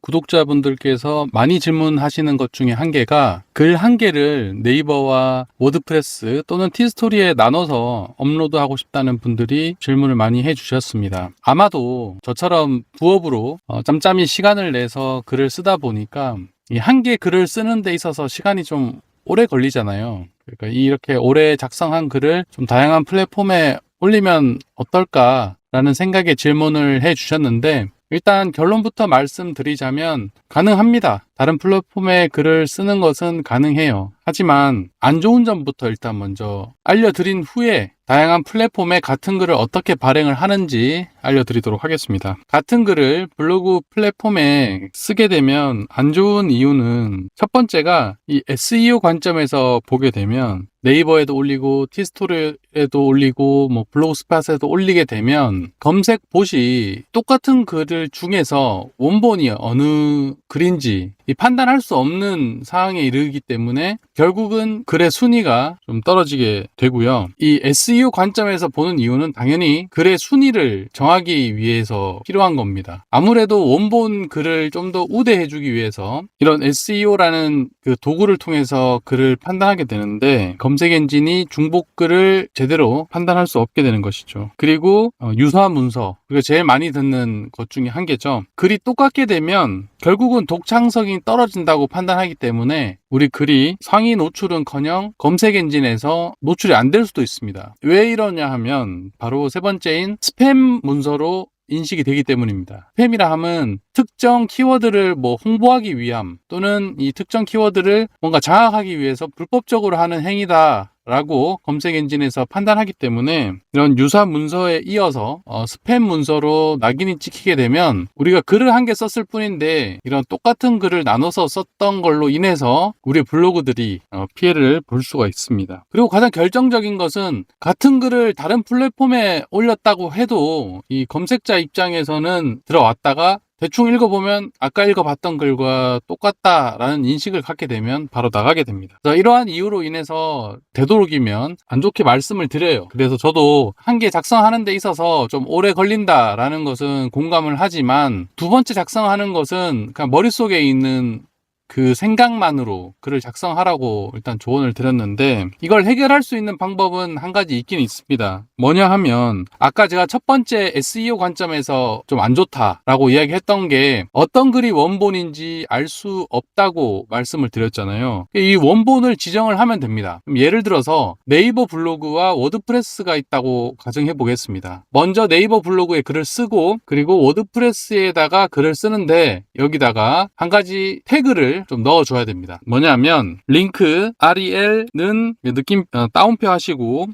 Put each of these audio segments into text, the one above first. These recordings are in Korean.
구독자분들께서 많이 질문하시는 것 중에 한 개가 글 한 개를 네이버와 워드프레스 또는 티스토리에 나눠서 업로드하고 싶다는 분들이 질문을 많이 해주셨습니다. 아마도 저처럼 부업으로 짬짬이 시간을 내서 글을 쓰다 보니까 이 한 개 글을 쓰는 데 있어서 시간이 좀 오래 걸리잖아요. 그러니까 이렇게 오래 작성한 글을 좀 다양한 플랫폼에 올리면 어떨까라는 생각에 질문을 해주셨는데, 일단 결론부터 말씀드리자면 가능합니다. 다른 플랫폼에 글을 쓰는 것은 가능해요. 하지만 안 좋은 점부터 일단 먼저 알려드린 후에 다양한 플랫폼에 같은 글을 어떻게 발행을 하는지 알려드리도록 하겠습니다. 같은 글을 블로그 플랫폼에 쓰게 되면 안 좋은 이유는, 첫 번째가 이 SEO 관점에서 보게 되면 네이버에도 올리고 티스토리에도 올리고 뭐 블로그스팟에도 올리게 되면 검색 봇이 똑같은 글을 중에서 원본이 어느 글인지 판단할 수 없는 상황에 이르기 때문에 결국은 글의 순위가 좀 떨어지게 되고요. 이 SEO 관점에서 보는 이유는 당연히 글의 순위를 정하기 위해서 필요한 겁니다. 아무래도 원본 글을 좀 더 우대해주기 위해서 이런 SEO라는 그 도구를 통해서 글을 판단하게 되는데, 검색 엔진이 중복글을 제대로 판단할 수 없게 되는 것이죠. 그리고 유사 문서, 그리고 제일 많이 듣는 것 중에 한 개죠. 글이 똑같게 되면 결국은 독창성이 떨어진다고 판단하기 때문에 우리 글이 상위 노출은커녕 검색 엔진에서 노출이 안 될 수도 있습니다. 왜 이러냐 하면 바로 세 번째인 스팸 문서로 인식이 되기 때문입니다. 스팸이라 함은 특정 키워드를 홍보하기 위함, 또는 이 특정 키워드를 뭔가 장악하기 위해서 불법적으로 하는 행위다 라고 검색 엔진에서 판단하기 때문에, 이런 유사 문서에 이어서 스팸 문서로 낙인이 찍히게 되면 우리가 글을 한 개 썼을 뿐인데 이런 똑같은 글을 나눠서 썼던 걸로 인해서 우리 블로그들이 피해를 볼 수가 있습니다. 그리고 가장 결정적인 것은, 같은 글을 다른 플랫폼에 올렸다고 해도 이 검색자 입장에서는 들어왔다가 대충 읽어보면 아까 읽어봤던 글과 똑같다라는 인식을 갖게 되면 바로 나가게 됩니다. 그래서 이러한 이유로 인해서 되도록이면 안 좋게 말씀을 드려요. 그래서 저도 한 개 작성하는 데 있어서 좀 오래 걸린다라는 것은 공감을 하지만, 두 번째 작성하는 것은 그냥 머릿속에 있는 그 생각만으로 글을 작성하라고 일단 조언을 드렸는데, 이걸 해결할 수 있는 방법은 한 가지 있긴 있습니다. 뭐냐 하면, 아까 제가 첫 번째 SEO 관점에서 좀 안 좋다라고 이야기했던 게, 어떤 글이 원본인지 알 수 없다고 말씀을 드렸잖아요. 이 원본을 지정을 하면 됩니다. 예를 들어서 네이버 블로그와 워드프레스가 있다고 가정해 보겠습니다. 먼저 네이버 블로그에 글을 쓰고, 그리고 워드프레스에다가 글을 쓰는데 여기다가 한 가지 태그를 좀 넣어줘야 됩니다. 뭐냐면 링크 rel는 느낌 따옴표 하시고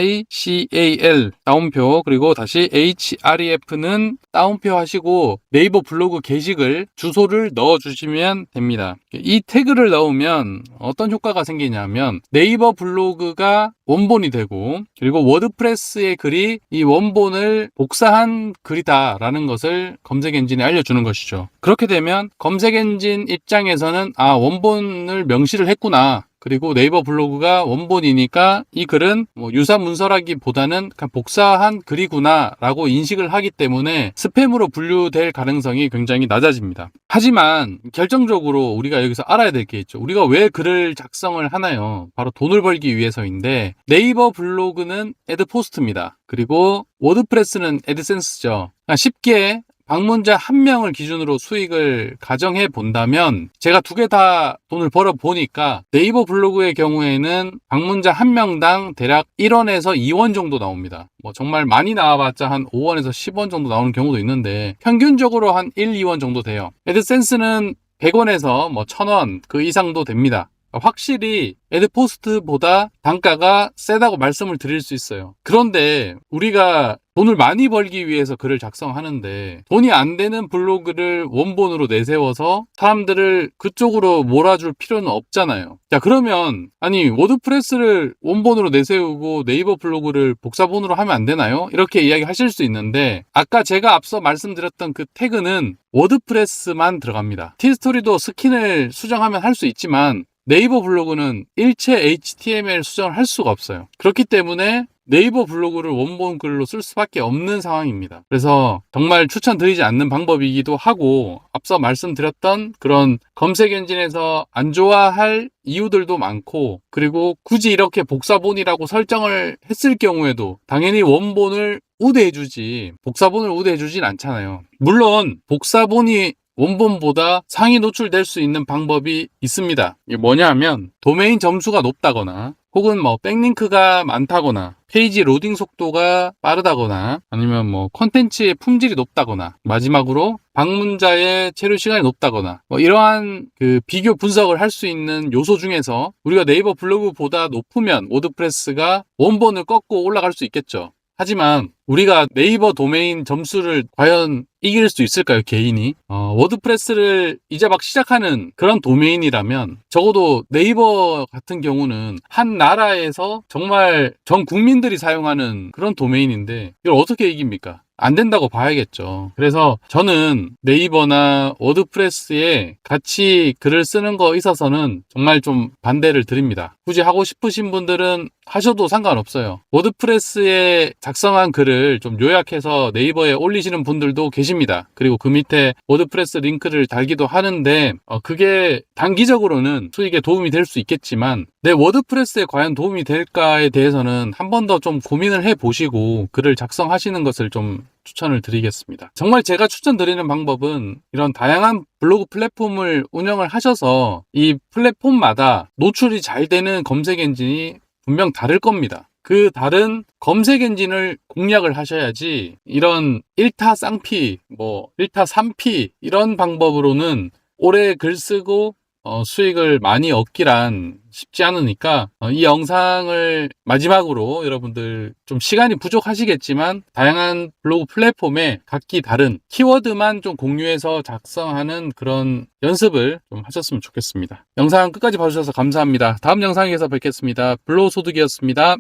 CANONICAL 따옴표, 그리고 다시 href는 따옴표 하시고 네이버 블로그 게시글 주소를 넣어주시면 됩니다. 이 태그를 넣으면 어떤 효과가 생기냐면, 네이버 블로그가 원본이 되고, 그리고 워드프레스의 글이 이 원본을 복사한 글이다 라는 것을 검색 엔진에 알려주는 것이죠. 그렇게 되면 검색 엔진 입장에서는 원본을 명시를 했구나, 그리고 네이버 블로그가 원본이니까 이 글은 유사 문서라기보다는 그냥 복사한 글이구나 라고 인식을 하기 때문에 스팸으로 분류될 가능성이 굉장히 낮아집니다. 하지만 결정적으로 우리가 여기서 알아야 될 게 있죠. 우리가 왜 글을 작성을 하나요? 바로 돈을 벌기 위해서인데, 네이버 블로그는 애드포스트입니다. 그리고 워드프레스는 애드센스죠. 쉽게 방문자 한 명을 기준으로 수익을 가정해 본다면, 제가 두 개 다 돈을 벌어 보니까 네이버 블로그의 경우에는 방문자 한 명당 대략 1원에서 2원 정도 나옵니다. 정말 많이 나와봤자 한 5원에서 10원 정도 나오는 경우도 있는데 평균적으로 한 1, 2원 정도 돼요. 애드센스는 100원에서 1000원 그 이상도 됩니다. 확실히 애드포스트보다 단가가 세다고 말씀을 드릴 수 있어요. 그런데 우리가 돈을 많이 벌기 위해서 글을 작성하는데, 돈이 안 되는 블로그를 원본으로 내세워서 사람들을 그쪽으로 몰아줄 필요는 없잖아요. 자, 그러면 워드프레스를 원본으로 내세우고 네이버 블로그를 복사본으로 하면 안 되나요? 이렇게 이야기하실 수 있는데, 아까 제가 앞서 말씀드렸던 그 태그는 워드프레스만 들어갑니다. 티스토리도 스킨을 수정하면 할 수 있지만 네이버 블로그는 일체 HTML 수정을 할 수가 없어요. 그렇기 때문에 네이버 블로그를 원본 글로 쓸 수밖에 없는 상황입니다. 그래서 정말 추천드리지 않는 방법이기도 하고, 앞서 말씀드렸던 그런 검색 엔진에서 안 좋아할 이유들도 많고, 그리고 굳이 이렇게 복사본이라고 설정을 했을 경우에도 당연히 원본을 우대해주지 복사본을 우대해주진 않잖아요. 물론 복사본이 원본보다 상위 노출될 수 있는 방법이 있습니다. 이게 뭐냐 하면 도메인 점수가 높다거나 혹은 뭐 백링크가 많다거나 페이지 로딩 속도가 빠르다거나 아니면 뭐 콘텐츠의 품질이 높다거나 마지막으로 방문자의 체류 시간이 높다거나 뭐 이러한 그 비교 분석을 할 수 있는 요소 중에서 우리가 네이버 블로그보다 높으면 워드프레스가 원본을 꺾고 올라갈 수 있겠죠. 하지만 우리가 네이버 도메인 점수를 과연 이길 수 있을까요, 개인이? 워드프레스를 이제 막 시작하는 그런 도메인이라면 적어도 네이버 같은 경우는 한 나라에서 정말 전 국민들이 사용하는 그런 도메인인데 이걸 어떻게 이깁니까? 안 된다고 봐야겠죠. 그래서 저는 네이버나 워드프레스에 같이 글을 쓰는 거 있어서는 정말 좀 반대를 드립니다. 굳이 하고 싶으신 분들은 하셔도 상관없어요. 워드프레스에 작성한 글을 좀 요약해서 네이버에 올리시는 분들도 계십니다. 그리고 그 밑에 워드프레스 링크를 달기도 하는데 그게 단기적으로는 수익에 도움이 될 수 있겠지만 내 워드프레스에 과연 도움이 될까에 대해서는 한 번 더 좀 고민을 해보시고 글을 작성하시는 것을 좀 추천을 드리겠습니다. 정말 제가 추천드리는 방법은 이런 다양한 블로그 플랫폼을 운영을 하셔서 이 플랫폼마다 노출이 잘 되는 검색 엔진이 분명 다를 겁니다. 그 다른 검색 엔진을 공략을 하셔야지 이런 1타 쌍피, 뭐 1타 3피 이런 방법으로는 오래 글 쓰고 수익을 많이 얻기란 쉽지 않으니까 이 영상을 마지막으로 여러분들 좀 시간이 부족하시겠지만 다양한 블로그 플랫폼에 각기 다른 키워드만 좀 공유해서 작성하는 그런 연습을 좀 하셨으면 좋겠습니다. 영상 끝까지 봐주셔서 감사합니다. 다음 영상에서 뵙겠습니다. 블로그 소득이었습니다.